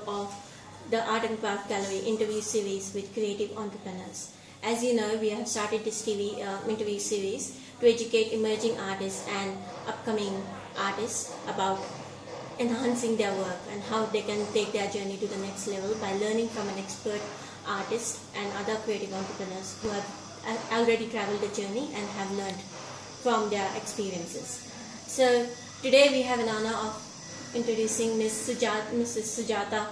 of the Art and Craft Gallery interview series with creative entrepreneurs. As you know, we have started this TV interview series to educate emerging artists and upcoming artists about enhancing their work and how they can take their journey to the next level by learning from an expert artist and other creative entrepreneurs who have already traveled the journey and have learned from their experiences. So today we have an honor of introducing Mrs. Sujata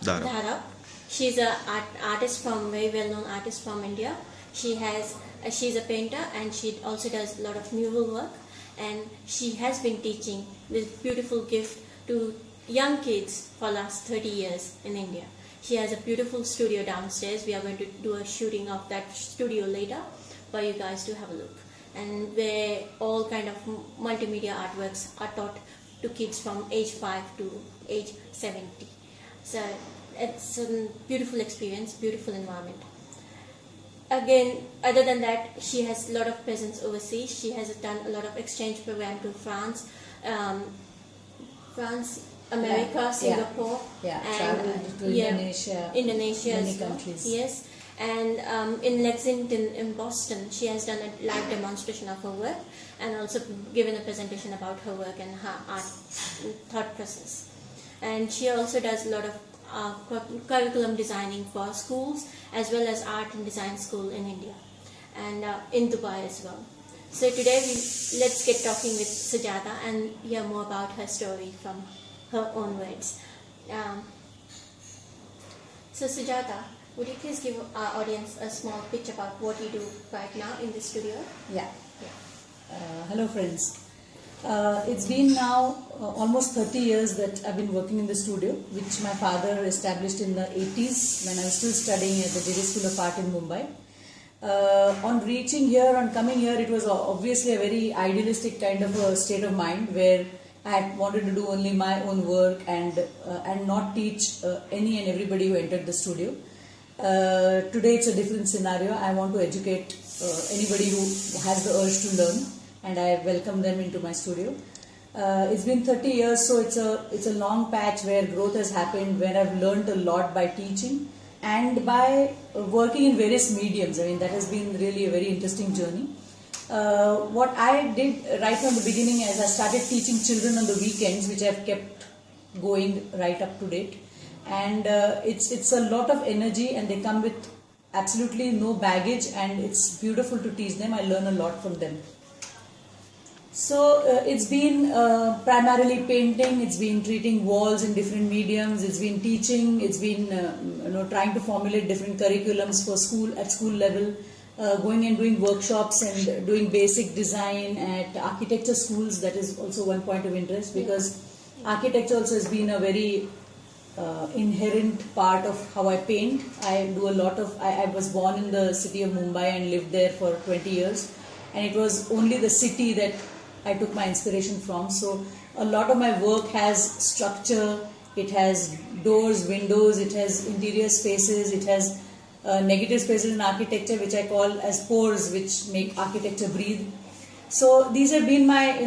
Dharap. She's an artist from very well-known artist from India. She's a painter and she also does a lot of mural work, and she has been teaching this beautiful gift to young kids for the last 30 years in India. She has a beautiful studio downstairs. We are going to do a shooting of that studio later for you guys to have a look, and where all kind of multimedia artworks are taught to kids from age 5 to age 70. So it's a beautiful experience, beautiful environment. Again, other than that, she has a lot of presence overseas. She has done a lot of exchange program to France, America, Singapore, traveled to Indonesia, many countries. Yes, and in Lexington in Boston, she has done a live demonstration of her work and also given a presentation about her work and her art thought process. And she also does a lot of curriculum designing for schools as well as art and design school in India and in Dubai as well. So today let's get talking with Sujata and hear more about her story from her own words. So Sujata, would you please give our audience a small pitch about what you do right now in the studio? Hello friends. It's been now almost 30 years that I've been working in the studio, which my father established in the 80s when I was still studying at the JJ School of Art in Mumbai. On reaching here, on coming here, it was obviously a very idealistic kind of a state of mind where I wanted to do only my own work and not teach any and everybody who entered the studio. Today it's a different scenario. I want to educate anybody who has the urge to learn, and I welcome them into my studio. It's been 30 years, so it's a long patch where growth has happened, where I've learned a lot by teaching and by working in various mediums. I mean, that has been really a very interesting journey. What I did right from the beginning is I started teaching children on the weekends, which I've kept going right up to date. And it's a lot of energy, and they come with absolutely no baggage, and it's beautiful to teach them. I learn a lot from them. So it's been primarily painting, it's been treating walls in different mediums, it's been teaching, it's been trying to formulate different curriculums for school at school level, going and doing workshops and doing basic design at architecture schools. That is also one point of interest, because architecture also has been a very inherent part of how I paint. I do a lot of, I was born in the city of Mumbai and lived there for 20 years, and it was only the city that I took my inspiration from. So a lot of my work has structure, it has doors, windows, it has interior spaces, it has negative spaces in architecture, which I call as pores, which make architecture breathe. So these have been my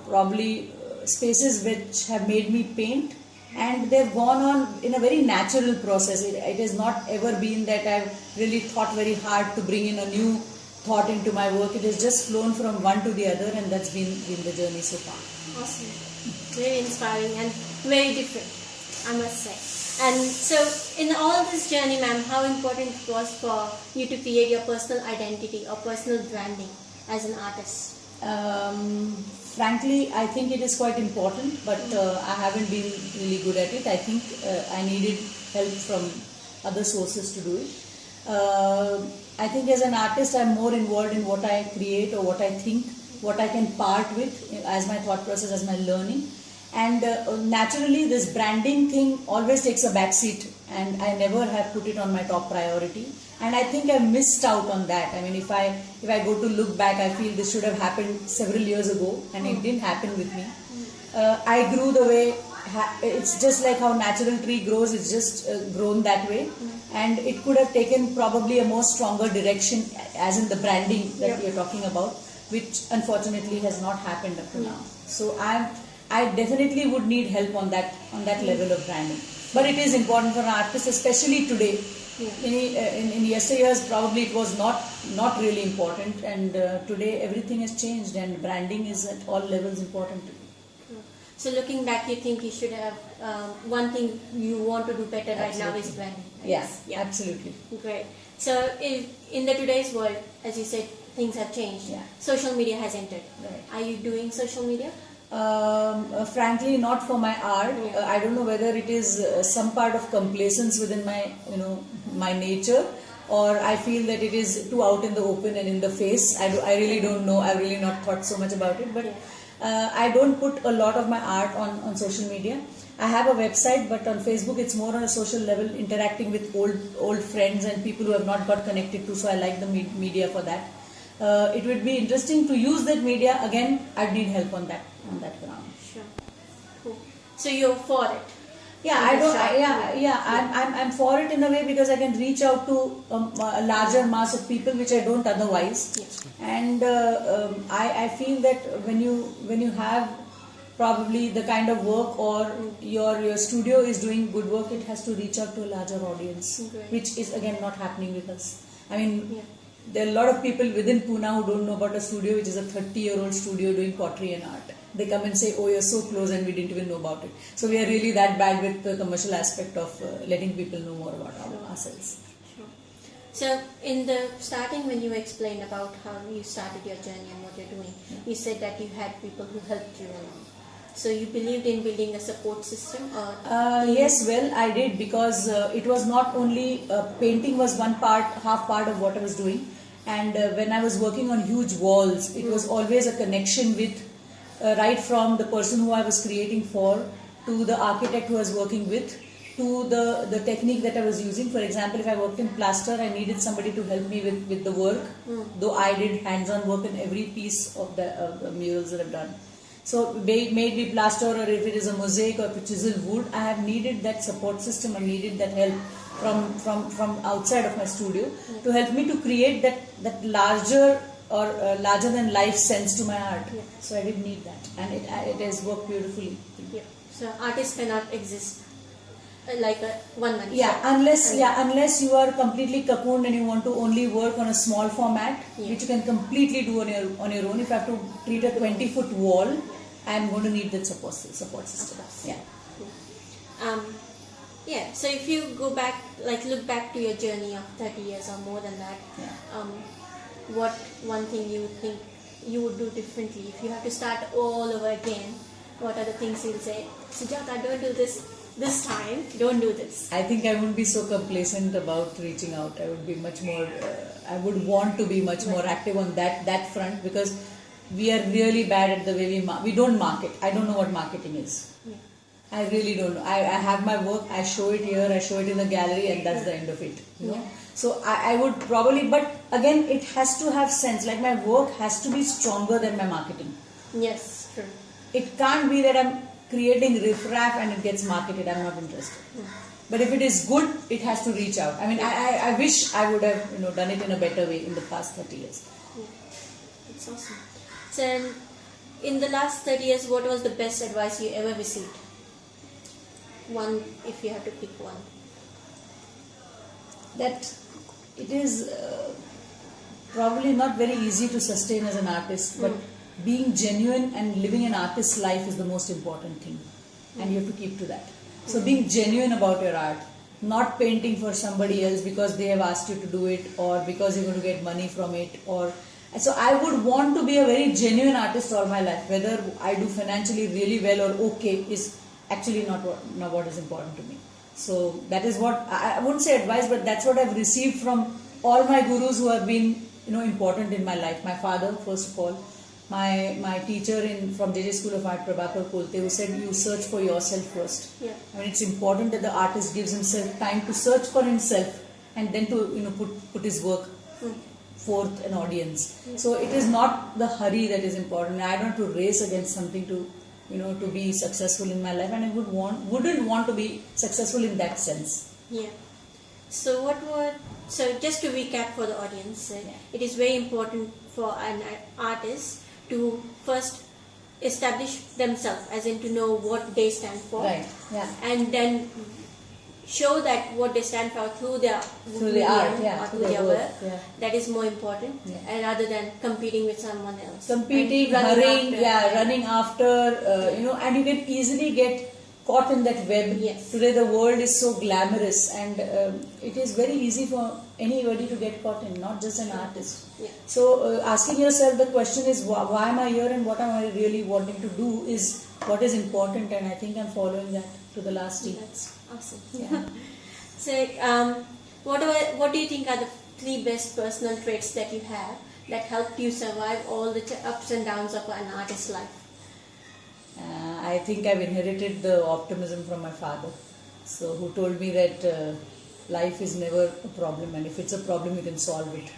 probably spaces which have made me paint, and they've gone on in a very natural process. It has not ever been that I've really thought very hard to bring in a new thought into my work. It has just flown from one to the other, and that's been the journey so far. Awesome. Very inspiring and very different, I must say. And so in all this journey, ma'am, how important it was for you to create your personal identity or personal branding as an artist? Frankly, I think it is quite important, but I haven't been really good at it. I think I needed help from other sources to do it. I think as an artist, I'm more involved in what I create or what I think, what I can part with as my thought process, as my learning. And naturally, this branding thing always takes a backseat, and I never have put it on my top priority. And I think I missed out on that. I mean, if I go to look back, I feel this should have happened several years ago, and it didn't happen with me. I grew the way, it's just like how natural tree grows, it's just grown that way. And it could have taken probably a more stronger direction, as in the branding that we are talking about, which unfortunately has not happened up to now. So I definitely would need help on that level of branding. But it is important for an artist, especially today. In yesteryears, probably it was not really important, and today everything has changed, and branding is at all levels important. So looking back, you think you should have one thing you want to do better right now is branding. Right? Yes, yeah, absolutely. Great. So in the today's world, as you said, things have changed. Yeah. Social media has entered. Right. Are you doing social media? Frankly, not for my art. I don't know whether it is some part of complacence within my my nature, or I feel that it is too out in the open and in the face. I really don't know. I've really not thought so much about it, but I don't put a lot of my art on social media. I have a website, but on Facebook it's more on a social level, interacting with old friends and people who have not got connected to. So I like the media for that. It would be interesting to use that media. Again, I'd need help on that ground. Sure. Cool. So you're for it? Yeah, I'm for it in a way because I can reach out to a larger mass of people which I don't otherwise. Yes. And I feel that when you have probably the kind of work, or your studio is doing good work, it has to reach out to a larger audience, which is again not happening with us. I mean, there are a lot of people within Pune who don't know about a studio which is a 30-year-old studio doing pottery and art. They come and say, oh, you're so close, and we didn't even know about it. So we are really that bad with the commercial aspect of letting people know more about ourselves. Sure. So in the starting, when you explained about how you started your journey and what you're doing, you said that you had people who helped you along. So you believed in building a support system? Yes, well, I did, because it was not only painting was half part of what I was doing, and when I was working on huge walls, it was always a connection with right from the person who I was creating for, to the architect who I was working with, to the technique that I was using. For example, if I worked in plaster, I needed somebody to help me with the work, though I did hands-on work in every piece of the murals that I've done. So may it be plaster, or if it is a mosaic, or if it's chiseled wood, I have needed that support system. I needed that help from outside of my studio to help me to create that larger or larger than life sense to my art. So I did need that, and it has worked beautifully. So artists cannot exist like a one-man show. Unless you are completely cocooned and you want to only work on a small format, which you can completely do on your own. If I have to treat a 20-foot wall, I am going to need that support system. So if you go back, look back to your journey of 30 years or more than that, what one thing you would think you would do differently if you have to start all over again? What are the things you'll say, Sujata, don't do this time, don't do this? I think I wouldn't be so complacent about reaching out. I would be much more, I would want to be much more active on that front, because we are really bad at the way we don't market. I don't know what marketing is. I really don't know. I have my work, I show it here, I show it in the gallery, and that's the end of it. You know? So I would probably, but again, it has to have sense. Like, my work has to be stronger than my marketing. Yes, true. It can't be that I'm creating riffraff and it gets marketed. I'm not interested. But if it is good, it has to reach out. I mean, I wish I would have done it in a better way in the past 30 years. It's awesome. So, in the last 30 years, what was the best advice you ever received? One, if you have to pick one. That it is probably not very easy to sustain as an artist, but being genuine and living an artist's life is the most important thing, and you have to keep to that. So being genuine about your art, not painting for somebody else because they have asked you to do it, or because you're going to get money from it, or so I would want to be a very genuine artist all my life. Whether I do financially really well or okay is actually not what is important to me. So that is what I wouldn't say advice, but that's what I've received from all my gurus who have been important in my life. My father, first of all, my teacher from JJ School of Art, Prabhakar Kolte, who said, you search for yourself first. I mean, it's important that the artist gives himself time to search for himself, and then to put his work forth an audience. So it is not the hurry that is important. I don't have to race against something to be successful in my life, and I wouldn't want to be successful in that sense. So just to recap for the audience, it is very important for an artist to first establish themselves, as in to know what they stand for, Right. Yeah. and then show that what they stand for through their art, or through through their work. work. Yeah. That is more important, rather than competing with someone else. Competing, And running hurrying, after. running after, and you can easily get caught in that web. Yes. Today the world is so glamorous, and it is very easy for anybody to get caught in, not just an artist. Yeah. So asking yourself the question is, why am I here and what am I really wanting to do is what is important, and I think I'm following that to the last T. That's awesome. Yeah. So, what do you think are the 3 best personal traits that you have that helped you survive all the ups and downs of an artist's life? I think I've inherited the optimism from my father, so who told me that life is never a problem, and if it's a problem, you can solve it.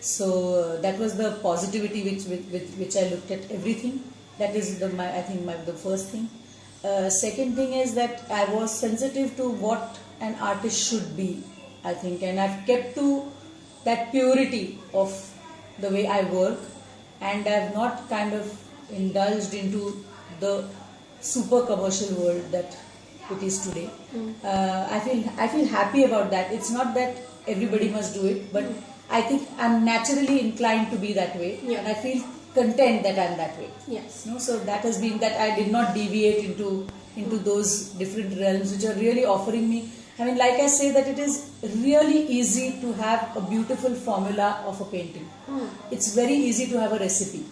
So that was the positivity which I looked at everything. That is the first thing. Second thing is that I was sensitive to what an artist should be, I think, and I've kept to that purity of the way I work, and I've not kind of indulged into the super commercial world that it is today. I feel happy about that. It's not that everybody must do it, but I think I'm naturally inclined to be that way, and I feel content that I'm that way. Yes. So that has been that I did not deviate into those different realms which are really offering me. I mean, like I say, that it is really easy to have a beautiful formula of a painting. It's very easy to have a recipe.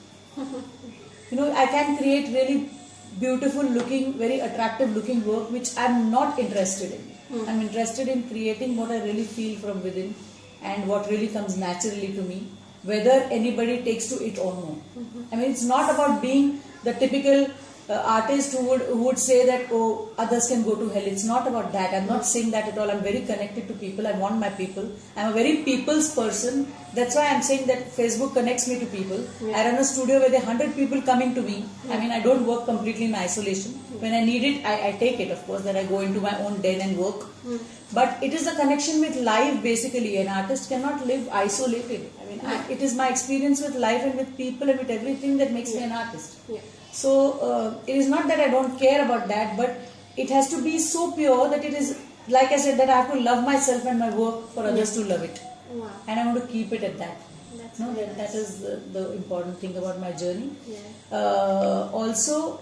I can create really beautiful looking, very attractive looking work which I'm not interested in. I'm interested in creating what I really feel from within and what really comes naturally to me, whether anybody takes to it or no. I mean, it's not about being the typical artist who would say that, oh, others can go to hell. It's not about that. I'm not saying that at all. I'm very connected to people. I want my people. I'm a very people's person. That's why I'm saying that Facebook connects me to people. I run a studio where there are 100 people coming to me. I mean, I don't work completely in isolation. When I need it, I take it, of course, that I go into my own den and work. But it is a connection with life, basically. An artist cannot live isolated. I mean, it is my experience with life and with people and with everything that makes me an artist. So it is not that I don't care about that, but it has to be so pure that it is, like I said, that I have to love myself and my work for others to love it. Wow. And I want to keep it at that. That's That is the important thing about my journey. Yeah. Also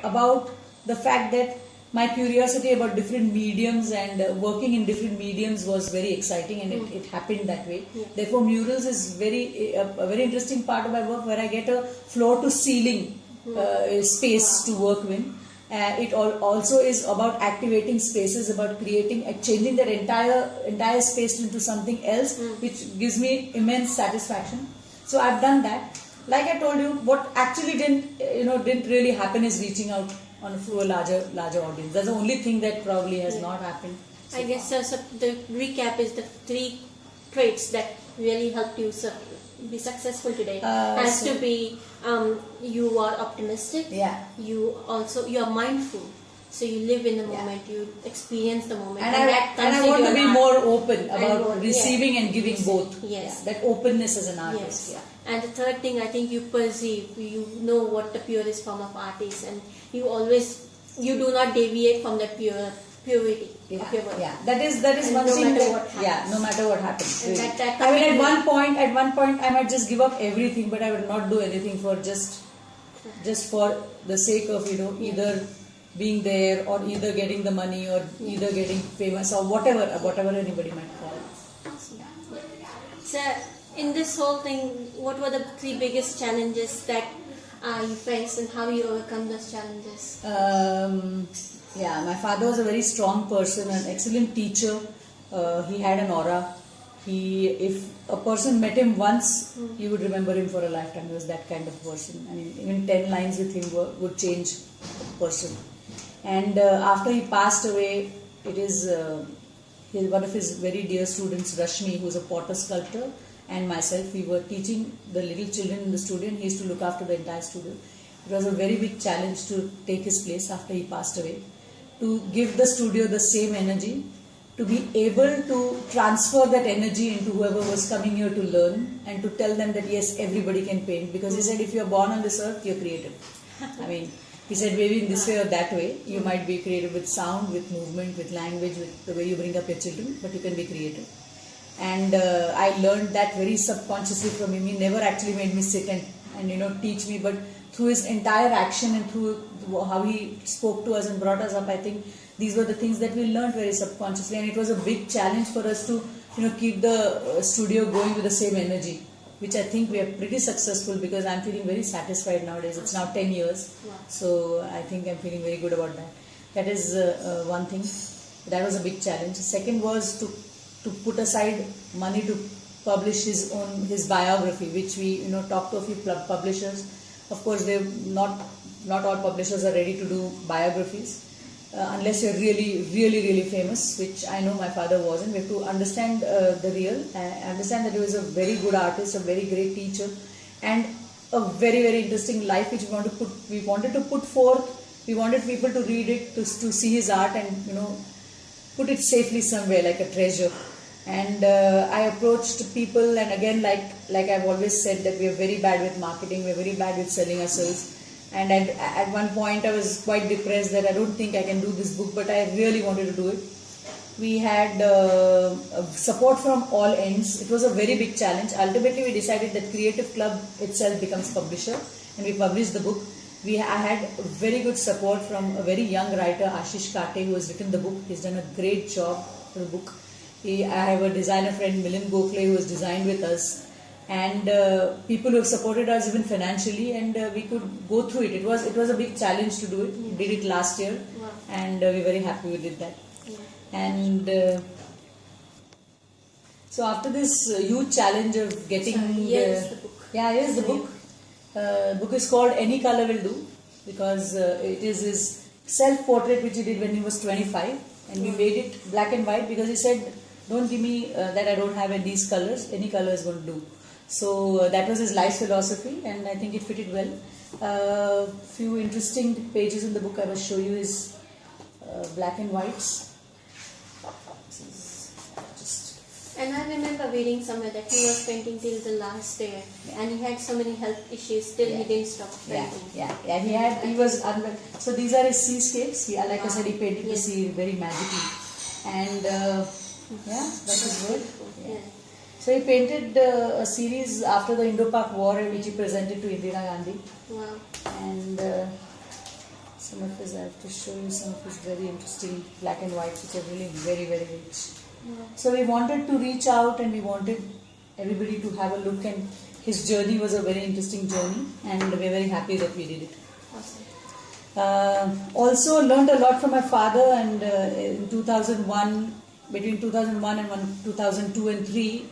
about the fact that my curiosity about different mediums and working in different mediums was very exciting, and it happened that way. Therefore, murals is a very interesting part of my work, where I get a floor to ceiling space to work with. It also is about activating spaces, about changing that entire space into something else, which gives me immense satisfaction. So I've done that. Like I told you, what actually didn't really happen is reaching out to a larger audience. That's the only thing that probably has not happened. I guess so the recap is the 3 traits that really helped you be successful today. Has to be you are optimistic. Yeah. You are mindful. So you live in the moment. You experience the moment. And I want to be more open about receiving and giving both. Yes. That openness as an artist. Yes. And the third thing, I think you perceive. You know what the purest form of art is, and you do not deviate from that purity of your work. Yeah, that is one no thing. Matter what happens. Yeah, no matter what happens. And Really. that I mean, at one point, I might just give up everything, but I would not do anything for just for the sake of either being there, or either getting the money, or either getting famous, or whatever anybody might call it. So, in this whole thing, what were the 3 biggest challenges that you faced, and how you overcome those challenges? My father was a very strong person, an excellent teacher. He had an aura. If a person met him once, you would remember him for a lifetime. He was that kind of person. I mean, even 10 lines with him would change a person. And after he passed away, it is one of his very dear students, Rashmi, who is a potter sculptor, and myself. We were teaching the little children in the studio, and he used to look after the entire studio. It was a very big challenge to take his place after he passed away, to give the studio the same energy, to be able to transfer that energy into whoever was coming here to learn, and to tell them that yes, everybody can paint, because he said if you are born on this earth, you're creative. I mean, he said maybe in this way or that way, you might be creative with sound, with movement, with language, with the way you bring up your children, but you can be creative. And I learned that very subconsciously from him. He never actually made me sit and teach me, but through his entire action and through how he spoke to us and brought us up, I think these were the things that we learned very subconsciously, and it was a big challenge for us to keep the studio going with the same energy, which I think we are pretty successful, because I'm feeling very satisfied nowadays. It's now 10 years, so I think I'm feeling very good about that. That is one thing. That was a big challenge. The second was to put aside money to publish his biography, which we talked to a few publishers. Of course, not all publishers are ready to do biographies unless you're really famous, which I know my father wasn't. We have to understand the real, understand that he was a very good artist, a very great teacher, and a very interesting life which we wanted to put forth. We wanted people to read it, to see his art, and put it safely somewhere like a treasure. And I approached people, and again, like I've always said, that we are very bad with marketing, we're very bad with selling ourselves. And at one point I was quite depressed that I don't think I can do this book, but I really wanted to do it. We had support from all ends. It was a very big challenge. Ultimately we decided that Creative Club itself becomes publisher, and we published the book. I had very good support from a very young writer, Ashish Kate, who has written the book. He's done a great job for the book. I have a designer friend, Milind Gokhale, who has designed with us, and people who have supported us even financially, and we could go through it. It was a big challenge to do it. We did it last year, and we're very happy we did that. And so after this huge challenge of getting here's the book. Here's the book. The book is called Any Color Will Do, because it is his self-portrait which he did when he was 25, and we made it black and white because he said, don't give me that I don't have these colors, any color is going to do. So that was his life philosophy, and I think it fitted well. Few interesting pages in the book I will show you is black and whites. And I remember reading somewhere that he was painting till the last day, and he had so many health issues, still he didn't stop painting. He was so these are his seascapes. Like I said, he painted the sea very magically, and that was good. So he painted a series after the Indo-Pak War, which he presented to Indira Gandhi. Wow. And some of his, I have to show you some of his very interesting black and whites, which are really very rich. So we wanted to reach out, and we wanted everybody to have a look, and his journey was a very interesting journey, and we're very happy that we did it. Awesome. Also learned a lot from my father, and in 2001, between 2001 and 2002 and 3,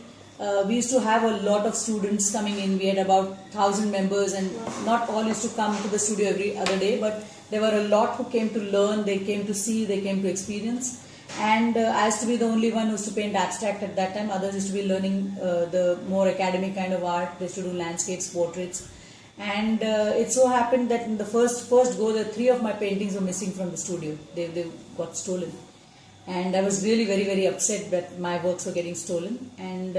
we used to have a lot of students coming in. We had about 1,000 members, and not all used to come to the studio every other day, but there were a lot who came to learn, they came to see, they came to experience. And I used to be the only one who used to paint abstract at that time. Others used to be learning the more academic kind of art. They used to do landscapes, portraits. And it so happened that in the first go, the 3 of my paintings were missing from the studio. They got stolen. And I was really very upset that my works were getting stolen. And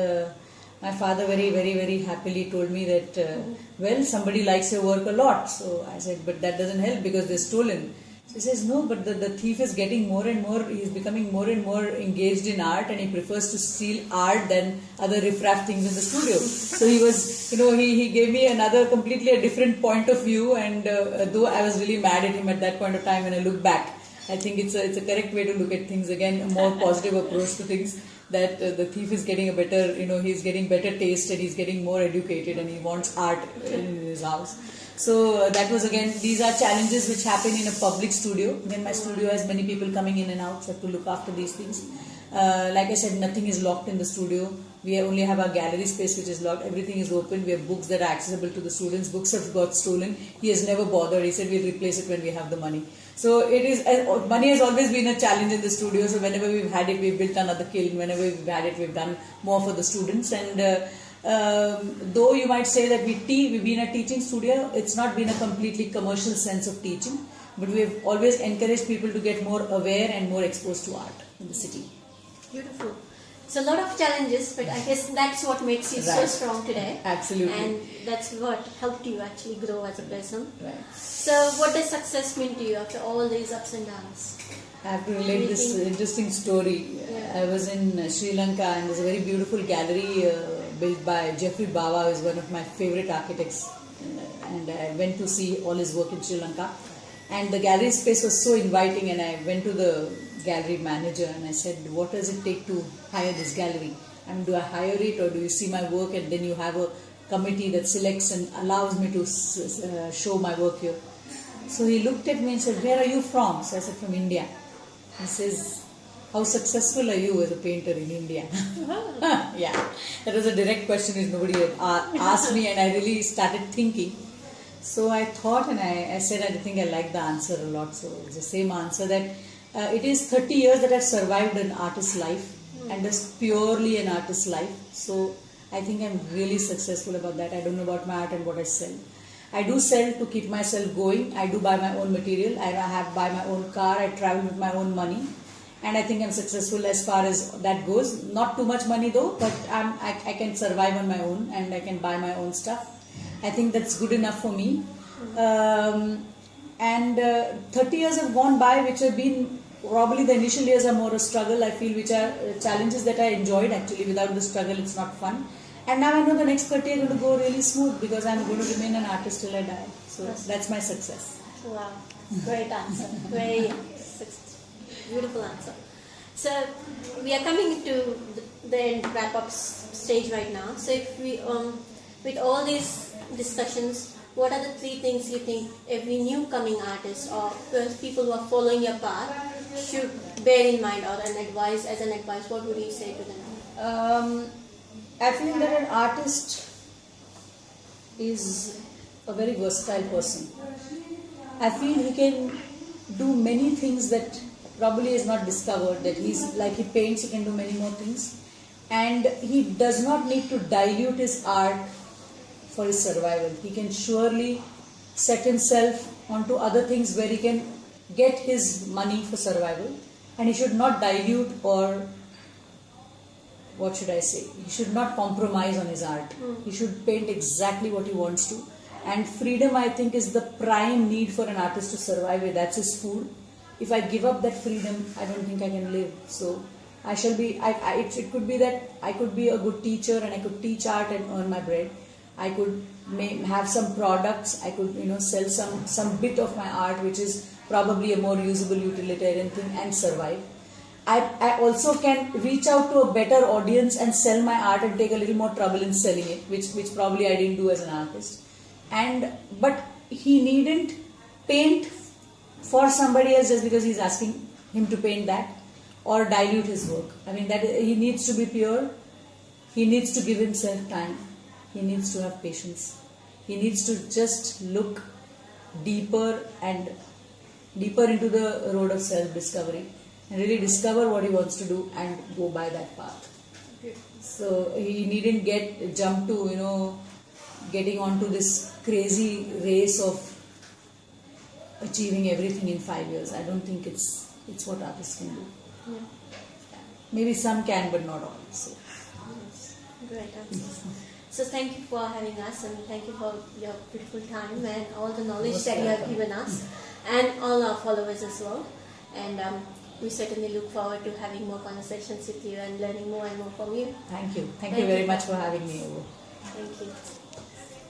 my father very happily told me that, well, somebody likes your work a lot. So I said, but that doesn't help because they're stolen. He says, no, but the thief is getting more and more, he's becoming more and more engaged in art, and he prefers to steal art than other riffraff things in the studio. So he was, he gave me completely a different point of view, and though I was really mad at him at that point of time, when I look back, I think it's a correct way to look at things again, a more positive approach to things, that the thief is getting a better, he's getting better taste, and he's getting more educated, and he wants art in his house. So that was again, these are challenges which happen in a public studio. Then my studio has many people coming in and out, so I have to look after these things. Like I said, nothing is locked in the studio. We only have our gallery space which is locked. Everything is open. We have books that are accessible to the students. Books have got stolen. He has never bothered. He said we'll replace it when we have the money. So it is, money has always been a challenge in the studio. So whenever we've had it, we've built another kiln. Whenever we've had it, we've done more for the students. And though you might say that we've been a teaching studio, it's not been a completely commercial sense of teaching, but we've always encouraged people to get more aware and more exposed to art in the city. Beautiful. So a lot of challenges, but I guess that's what makes you so Right. strong today. Absolutely. And that's what helped you actually grow as a person. Right. So what does success mean to you after all these ups and downs? I have to relate this interesting story. Yeah. I was in Sri Lanka, and there's a very beautiful gallery built by Jeffrey Bawa, who is one of my favorite architects. And I went to see all his work in Sri Lanka. And the gallery space was so inviting, and I went to the gallery manager and I said, what does it take to hire this gallery? I mean, do I hire it, or do you see my work and then you have a committee that selects and allows me to show my work here? So he looked at me and said, where are you from? So I said, from India. He says, how successful are you as a painter in India? Yeah, that was a direct question which nobody had asked me, and I really started thinking. So I thought, and I said, I think I like the answer a lot. So it's the same answer, that it is 30 years that I've survived an artist's life, and that's purely an artist's life. So I think I'm really successful about that. I don't know about my art and what I sell. I do sell to keep myself going. I do buy my own material. I buy my own car. I travel with my own money. And I think I'm successful as far as that goes. Not too much money though, but I can survive on my own, and I can buy my own stuff. I think that's good enough for me. 30 years have gone by, which have been, probably the initial years are more a struggle, I feel, which are challenges that I enjoyed actually. Without the struggle, it's not fun. And now I know the next 30 are going to go really smooth, because I'm going to remain an artist till I die. So that's my success. Wow, great answer. Very beautiful answer. So we are coming to the wrap-up stage right now. So if we, with all these discussions, what are the 3 things you think every new coming artist or people who are following your path should bear in mind, or an advice, what would you say to them? I feel that an artist is a very versatile person. I feel he can do many things that probably is not discovered, that he's like, he paints, he can do many more things, and he does not need to dilute his art for his survival. He can surely set himself onto other things where he can get his money for survival, and he should not dilute, or what should I say, he should not compromise on his art. He should paint exactly what he wants to. And freedom, I think, is the prime need for an artist to survive with. That's his food. If I give up that freedom, I don't think I can live. So I shall be, it could be that I could be a good teacher and I could teach art and earn my bread. I could have some products, I could sell some bit of my art, which is probably a more usable utilitarian thing, and survive. I also can reach out to a better audience and sell my art and take a little more trouble in selling it, which probably I didn't do as an artist. But he needn't paint for somebody else just because he's asking him to paint that, or dilute his work. I mean, that he needs to be pure. He needs to give himself time. He needs to have patience. He needs to just look deeper into the road of self-discovery, and really discover what he wants to do and go by that path. So he needn't jump to getting onto this crazy race of achieving everything in 5 years. I don't think it's what artists can do. Yeah. Maybe some can, but not all. So. Great answer. So thank you for having us, and thank you for your beautiful time and all the knowledge that you have given us, and all our followers as well. And we certainly look forward to having more conversations with you and learning more and more from you. Thank you. Thank you very much for having me over. Thank you.